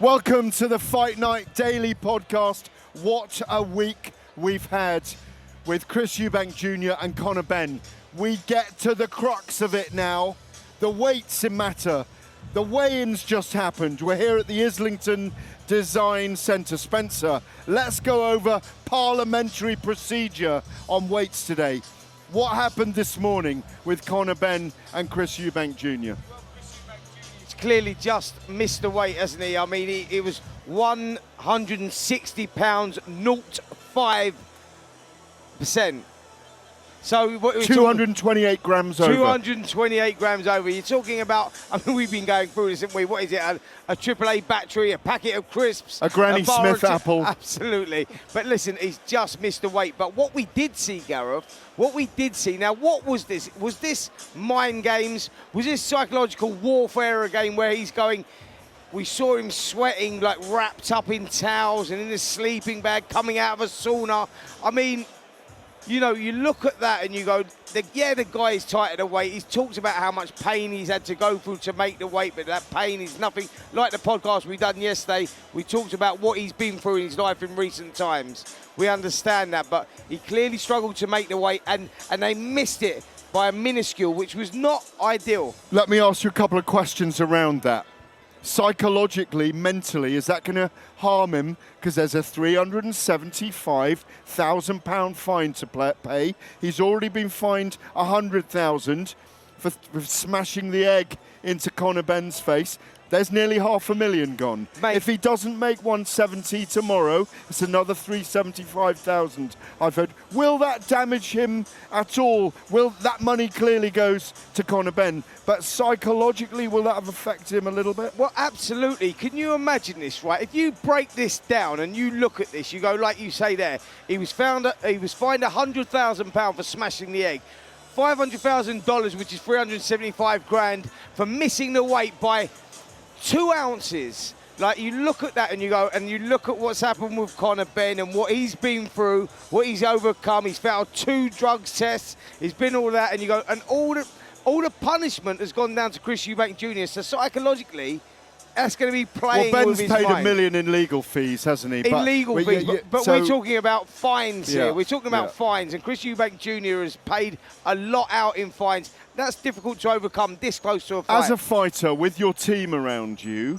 Welcome to the Fight Night Daily Podcast. What a week we've had with Chris Eubank Jr. and Conor Benn. We get to the crux of it now. The weights matter. The weigh-ins just happened. We're here at the Islington Design Centre. Spencer, let's go over parliamentary procedure on weights today. What happened this morning with Conor Benn and Chris Eubank Jr.? Clearly just missed the weight, hasn't he? I mean, it was 160 pounds, 0.5%. So what 228 grams over. 228 grams over. You're talking about, I mean, we've been going through this, haven't we? What is it? A AAA battery, a packet of crisps. A Granny Smith apple. Absolutely. But listen, he's just missed the weight. But what we did see, Gareth, now what was this? Was this mind games? Was this psychological warfare again where he's going, we saw him sweating, like wrapped up in towels and in a sleeping bag, coming out of a sauna. I mean, you know, you look at that and you go, the guy is tight at the weight. He's talked about how much pain he's had to go through to make the weight, but that pain is nothing. Like the podcast we done yesterday, we talked about what he's been through in his life in recent times. We understand that, but he clearly struggled to make the weight, and they missed it by a minuscule, which was not ideal. Let me ask you a couple of questions around that. Psychologically, mentally, is that going to harm him? Because there's a £375,000 fine to pay. He's already been fined £100,000 for smashing the egg into Conor Benn's face. There's nearly £500,000 gone. Mate, if he doesn't make 170 tomorrow, it's another £375,000. I've heard. Will that damage him at all? Will that money clearly goes to Conor Benn, but psychologically, will that have affected him a little bit? Well, absolutely. Can you imagine this, right? If you break this down and you look at this, you go like you say there. He was fined £100,000 for smashing the egg. $500,000, which is 375 grand, for missing the weight by 2 ounces. Like, you look at that and you go, and you look at what's happened with Conor Benn and what he's been through, what he's overcome. He's failed 2 drugs tests. He's been all that, and you go, and all the punishment has gone down to Chris Eubank Jr. So psychologically, that's going to be playing with his mind. Well, Ben's paid $1 million in legal fees, hasn't he? In legal fees, but we're talking about fines here. We're talking about fines, and Chris Eubank Jr. has paid a lot out in fines. That's difficult to overcome this close to a fight. As a fighter, with your team around you,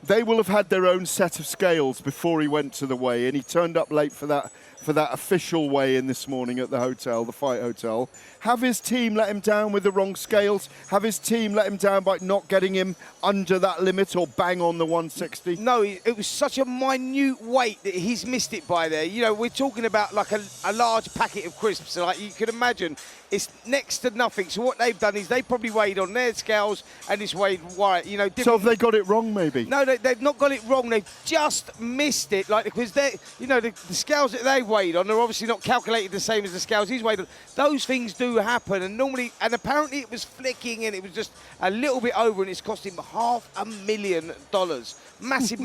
they will have had their own set of scales before he went to the weigh-in. He turned up late for that official weigh-in this morning at the hotel, the fight hotel. Have his team let him down with the wrong scales? Have his team let him down by not getting him under that limit or bang on the 160? No, it was such a minute weight that he's missed it by there. You know, we're talking about like a large packet of crisps. So like you can imagine, it's next to nothing. So what they've done is they probably weighed on their scales and it's weighed right. You know, so have they got it wrong, maybe? No, they've not got it wrong. They've just missed it. Like, because they, you know, the scales that they weighed on are obviously not calculated the same as the scales he's weighed on. Those things do happen, and normally, and apparently it was flicking, and it was just a little bit over, and it's cost him $500,000. Massive.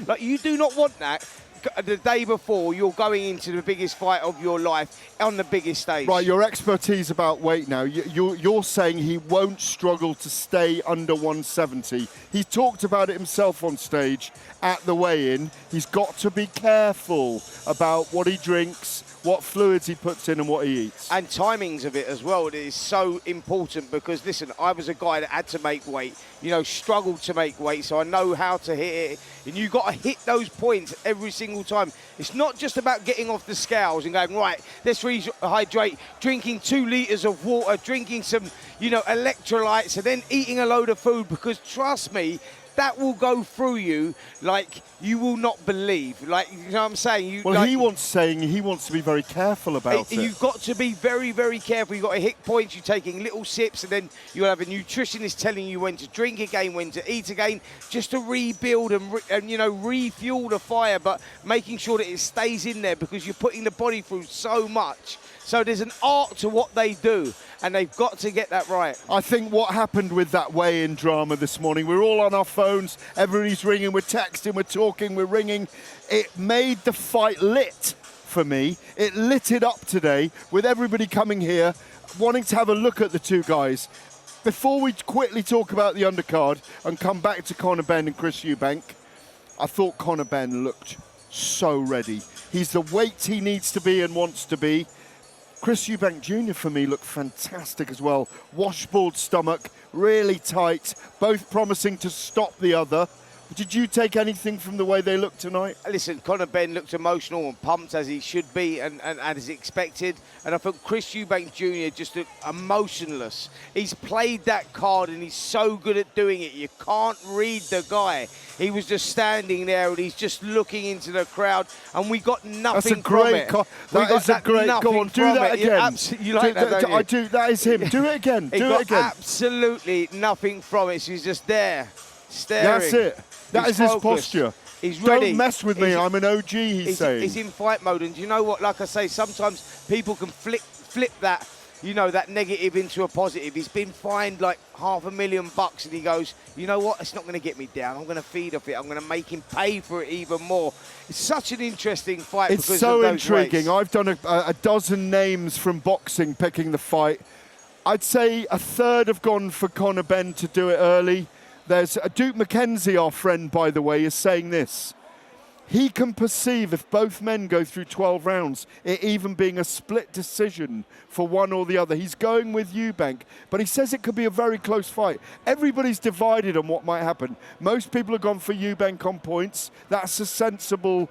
Like, you do not want that the day before you're going into the biggest fight of your life on the biggest stage. Right, your expertise about weight now. You're saying he won't struggle to stay under 170. He talked about it himself on stage at the weigh-in. He's got to be careful about what he drinks, what fluids he puts in and what he eats. And timings of it as well. It is so important because, listen, I was a guy that had to make weight, you know, struggled to make weight, so I know how to hit it. And you've got to hit those points every single time. It's not just about getting off the scales and going, right, let's rehydrate, drinking 2 litres of water, drinking some, you know, electrolytes, and then eating a load of food, because trust me, that will go through you like you will not believe. Like, you know what I'm saying? Well, he wants to be very careful about it. You've got to be very, very careful. You've got to hit points. You're taking little sips, and then you'll have a nutritionist telling you when to drink again, when to eat again, just to rebuild and you know, refuel the fire, but making sure that it stays in there, because you're putting the body through so much. So there's an art to what they do, and they've got to get that right. I think what happened with that weigh-in drama this morning, we're all on our phones, everybody's ringing, we're texting, we're talking, we're ringing. It made the fight lit for me. It lit it up today with everybody coming here, wanting to have a look at the two guys. Before we quickly talk about the undercard and come back to Conor Benn and Chris Eubank, I thought Conor Benn looked so ready. He's the weight he needs to be and wants to be. Chris Eubank Jr. for me looked fantastic as well. Washboard stomach, really tight, both promising to stop the other. Did you take anything from the way they looked tonight? Listen, Conor Benn looked emotional and pumped as he should be and as expected. And I thought Chris Eubank Jr. just looked emotionless. He's played that card and he's so good at doing it. You can't read the guy. He was just standing there and he's just looking into the crowd and we got nothing from it. That is a great... Go on, do that again. You like that, don't you? I do. That is him. Do it again. Do it again. Absolutely nothing from it. So he's just there, staring. That's it. That is his posture. He's ready. Don't mess with me. I'm an OG, he's saying. He's in fight mode. And do you know what? Like I say, sometimes people can flip that, you know, that negative into a positive. He's been fined like $500,000 and he goes, you know what? It's not going to get me down. I'm going to feed off it. I'm going to make him pay for it even more. It's such an interesting fight. It's so intriguing. I've done a dozen names from boxing picking the fight. I'd say a third have gone for Conor Benn to do it early. There's Duke McKenzie, our friend, by the way, is saying this. He can perceive if both men go through 12 rounds, it even being a split decision for one or the other. He's going with Eubank, but he says it could be a very close fight. Everybody's divided on what might happen. Most people have gone for Eubank on points. That's a sensible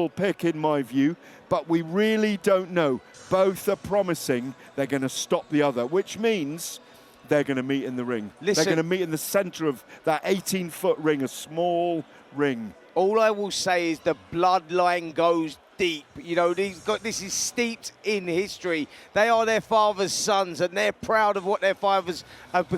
pick in my view, but we really don't know. Both are promising they're going to stop the other, which means they're going to meet in the ring. They're going to meet in the centre of that 18-foot ring, a small ring. All I will say is the bloodline goes deep. You know, this is steeped in history. They are their father's sons, and they're proud of what their fathers have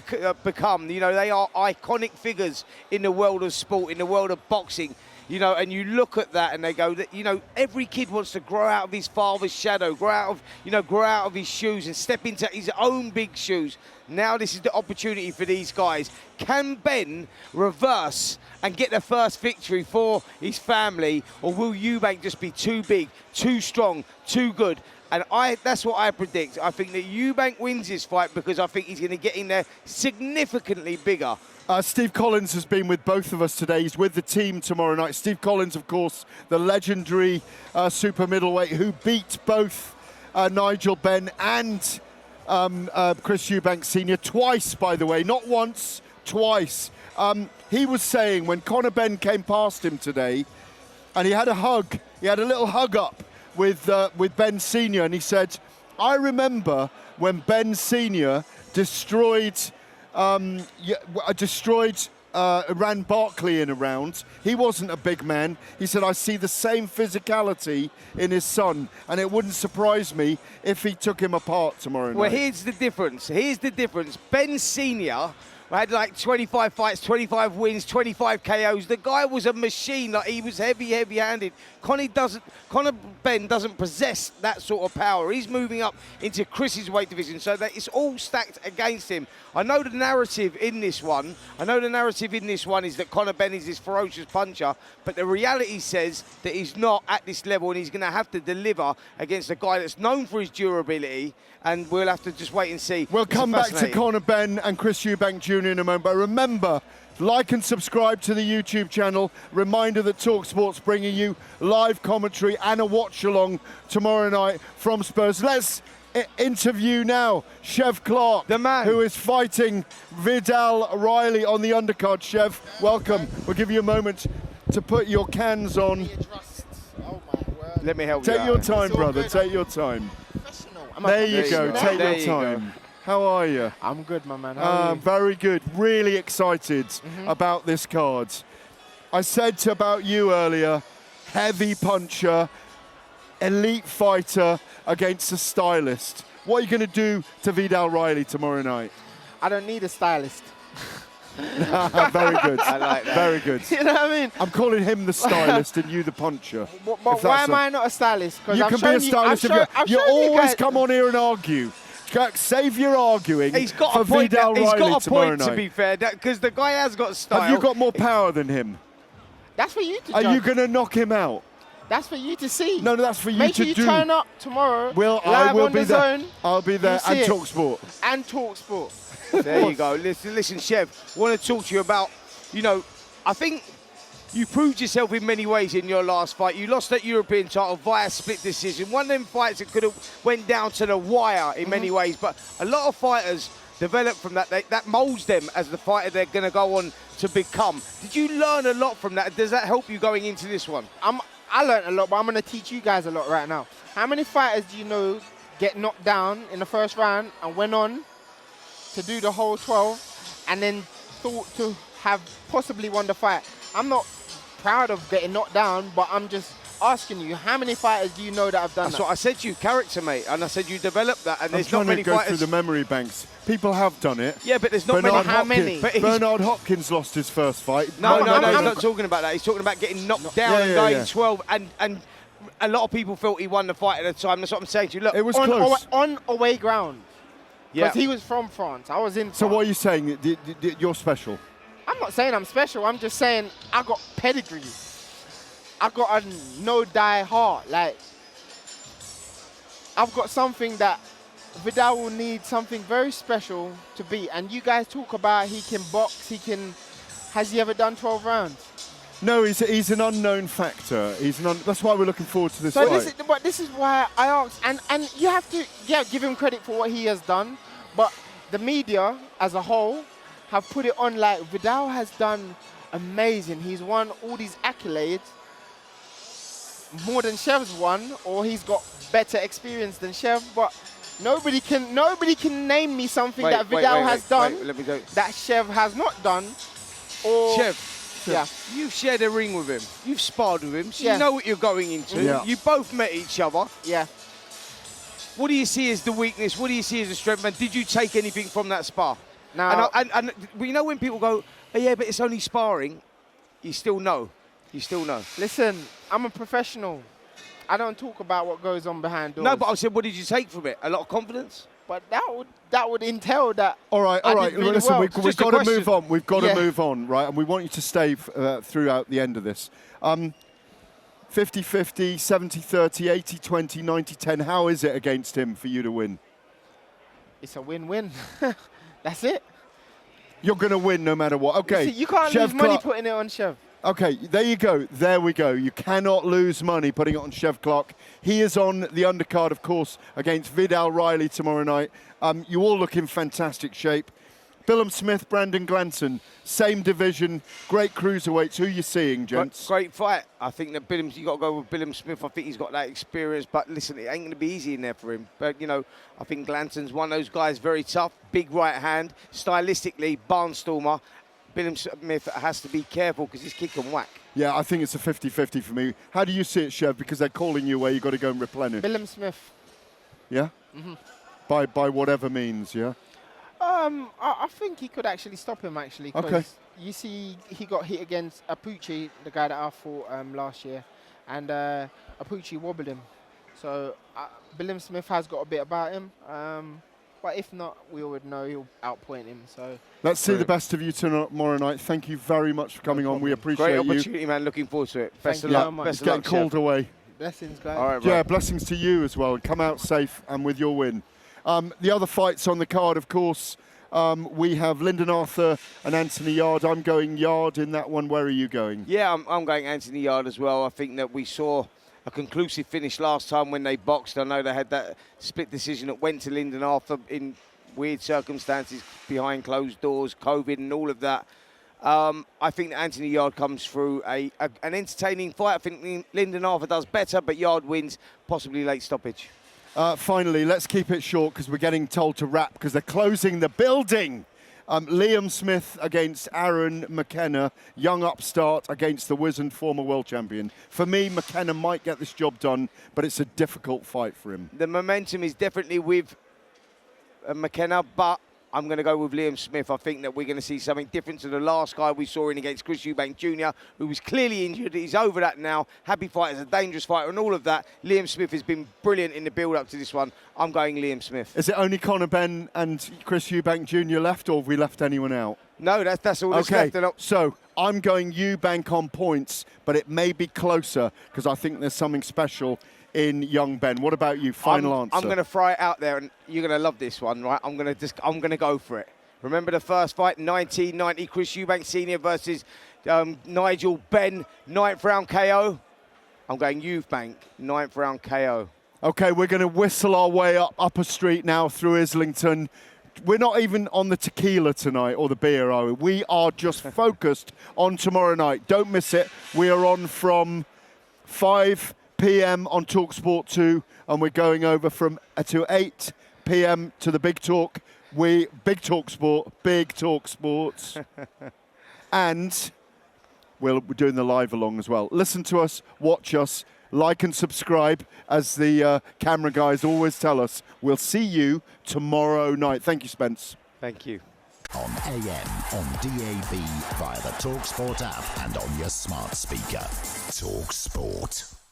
become. You know, they are iconic figures in the world of sport, in the world of boxing. You know, and you look at that and they go, you know, every kid wants to grow out of his father's shadow, grow out of his shoes and step into his own big shoes. Now this is the opportunity for these guys. Can Ben reverse and get the first victory for his family, or will Eubank just be too big, too strong, too good? And that's what I predict. I think that Eubank wins this fight because I think he's going to get in there significantly bigger. Steve Collins has been with both of us today. He's with the team tomorrow night. Steve Collins, of course, the legendary super middleweight who beat both Nigel Benn and Chris Eubank Sr. twice, by the way. Not once, twice. He was saying when Conor Benn came past him today, and he had a hug, he had a little hug up with Ben Sr., and he said, I remember when Ben Sr. destroyed Ran Barkley in a round. He wasn't a big man. He said, I see the same physicality in his son, and it wouldn't surprise me if he took him apart tomorrow night. Well, here's the difference. Ben Sr. had like 25 fights, 25 wins, 25 KOs. The guy was a machine. Like, he was heavy-handed. Conor Benn doesn't possess that sort of power. He's moving up into Chris's weight division, so that it's all stacked against him. I know the narrative in this one is that Conor Benn is this ferocious puncher, but the reality says that he's not at this level, and he's going to have to deliver against a guy that's known for his durability, and we'll have to just wait and see. We'll come back to Conor Benn and Chris Eubank Jr. in a moment, but remember, like and subscribe to the YouTube channel. Reminder that talkSPORT's bringing you live commentary and a watch-along tomorrow night from Spurs. Let's interview now Chev Clarke, the man who is fighting Vidal Riley on the undercard. Chev, welcome. We'll give you a moment to put your cans on. Let me help you out. Take your time, brother. Take your time. There you go. Take your time. How are you? I'm good, my man. How are you? Very good. Really excited about this card. I said about you earlier, heavy puncher, elite fighter against a stylist. What are you going to do to Vidal Riley tomorrow night? I don't need a stylist. Very good. I like that. Very good. You know what I mean? I'm calling him the stylist and you the puncher. But why am I not a stylist? You can be a stylist if you always come on here and argue. Save your arguing. He's got for a point. Vidal He's Riley got a point, night. to be fair, because the guy has got style. Have you got more power than him? That's for you to Are judge. you going to knock him out? That's for you to see. No, that's for you Make to sure you do. turn up tomorrow. I will on be the there. zone. I'll be there and talkSPORT. And talkSPORT. There you go. Listen, Chev, I want to talk to you about, you know, I think You proved yourself in many ways in your last fight. You lost that European title via split decision. One of them fights that could have went down to the wire in many ways, but a lot of fighters develop from that. That molds them as the fighter they're going to go on to become. Did you learn a lot from that? Does that help you going into this one? I learned a lot, but I'm going to teach you guys a lot right now. How many fighters do you know get knocked down in the first round and went on to do the whole 12 and then thought to have possibly won the fight? I'm not proud of getting knocked down, but I'm just asking you, how many fighters do you know that have done that? That's what I said to you, character, mate. And I said you developed that, and there's not many I'm trying to go fighters. through the memory banks. People have done it. Yeah, but there's not Bernard many. How many? Hopkins, Bernard Hopkins lost his first fight. No, he's I'm not talking about that. He's talking about getting knocked down and going 12, and a lot of people felt he won the fight at the time. That's what I'm saying to you. Look, It was close. On away ground. yeah. Because he was from France. I was in So France. what are you saying? You're special. I'm not saying I'm special. I'm just saying I got pedigree. I got a no-die heart. Like, I've got something that Vidal will need something very special to beat. And you guys talk about he can box, has he ever done 12 rounds? No, he's an unknown factor. That's why we're looking forward to this So fight. this is why I asked, and you have to give him credit for what he has done, but the media as a whole have put it on like Vidal has done amazing. He's won all these accolades, more than Chev's won, or he's got better experience than Chev. But nobody can name me something that Vidal has done let me go. that Chev has not done. Or Chev, yeah. you've shared a ring with him. You've sparred with him, so Yeah. you know what you're going into. Yeah. You both met each other. Yeah. What do you see as the weakness? What do you see as the strength? And did you take anything from that spar? Now, And we know when people go, oh, yeah, but it's only sparring, you still know. You still know. listen, I'm a professional. I don't talk about what goes on behind doors. No, but I said, what did you take from it? A lot of confidence? But that would entail that. All right. I did really Listen, well. we've Just a got to question. move on. We've got Yeah. to move on, right? And we want you to stay throughout the end of this. 50-50, 70-30, 80-20, 90-10. How is it against him for you to win? It's a win-win. That's it. You're going to win no matter what. Okay. See, you can't Chev lose money Clarke. putting it on Chev. Okay, there you go. There we go. You cannot lose money putting it on Chev Clarke. He is on the undercard, of course, against Vidal Riley tomorrow night. You all look in fantastic shape. Billum Smith, Brandon Glanson, same division, great cruiserweights. Who are you seeing, gents? Great fight. I think that you got to go with Billum Smith. I think he's got that experience. But listen, it ain't going to be easy in there for him. But, you know, I think Glanson's one of those guys, very tough, big right hand, stylistically, barnstormer. Billum Smith has to be careful because he's kick and whack. Yeah, I think it's a 50-50 for me. How do you see it, Chev? Because they're calling you where you've got to go and replenish. Billum Smith. Yeah? Mm-hmm. By whatever means, yeah? I think he could actually stop him, actually. 'Cause Okay. you see, he got hit against Apucci, the guy that I fought last year, and Apucci wobbled him. So Billum Smith has got a bit about him. But if not, we would know he'll outpoint him. So Let's see the best of you tomorrow night. Thank you very much for coming on. We appreciate Great you. opportunity, man. Looking forward to it. Best Thank of you luck. so much. Best It's of getting luck, called Chev. away. blessings, guys. All right, bro. Yeah, blessings to you as well. Come out safe and with your win. The other fights on the card, of course, we have Lyndon Arthur and Anthony Yard. I'm going Yard in that one. Where are you going? Yeah, I'm going Anthony Yard as well. I think that we saw a conclusive finish last time when they boxed. I know they had that split decision that went to Lyndon Arthur in weird circumstances behind closed doors, COVID and all of that. I think that Anthony Yard comes through an entertaining fight. I think Lyndon Arthur does better, but Yard wins, possibly late stoppage. Finally, let's keep it short because we're getting told to wrap because they're closing the building. Liam Smith against Aaron McKenna, young upstart against the wizened former world champion. For me, McKenna might get this job done, but it's a difficult fight for him. The momentum is definitely with McKenna, but I'm going to go with Liam Smith. I think that we're going to see something different to the last guy we saw in against Chris Eubank Jr., who was clearly injured. He's over that now. Happy fighter, a dangerous fighter, and all of that. Liam Smith has been brilliant in the build-up to this one. I'm going Liam Smith. Is it only Conor Benn and Chris Eubank Jr. left, or have we left anyone out? No, that's all that's Okay, left. so I'm going Eubank on points, but it may be closer because I think there's something special in young Ben. What about you? Final answer. I'm going to fry it out there, and you're going to love this one, right? I'm going to go for it. Remember the first fight, 1990, Chris Eubank Sr. versus Nigel Benn, 9th round KO. I'm going Eubank, 9th round KO. Okay, we're going to whistle our way up Upper Street now through Islington. We're not even on the tequila tonight or the beer, are we? We are just focused on tomorrow night. Don't miss it. We are on from 5 p.m. on talkSPORT 2, and we're going over from to 8 p.m. to the Big Talk. Big Talk Sports. And we're doing the live along as well. Listen to us, watch us, like and subscribe, as the camera guys always tell us. We'll see you tomorrow night. Thank you, Spence. Thank you. On AM, on DAB, via the talkSPORT app and on your smart speaker. talkSPORT.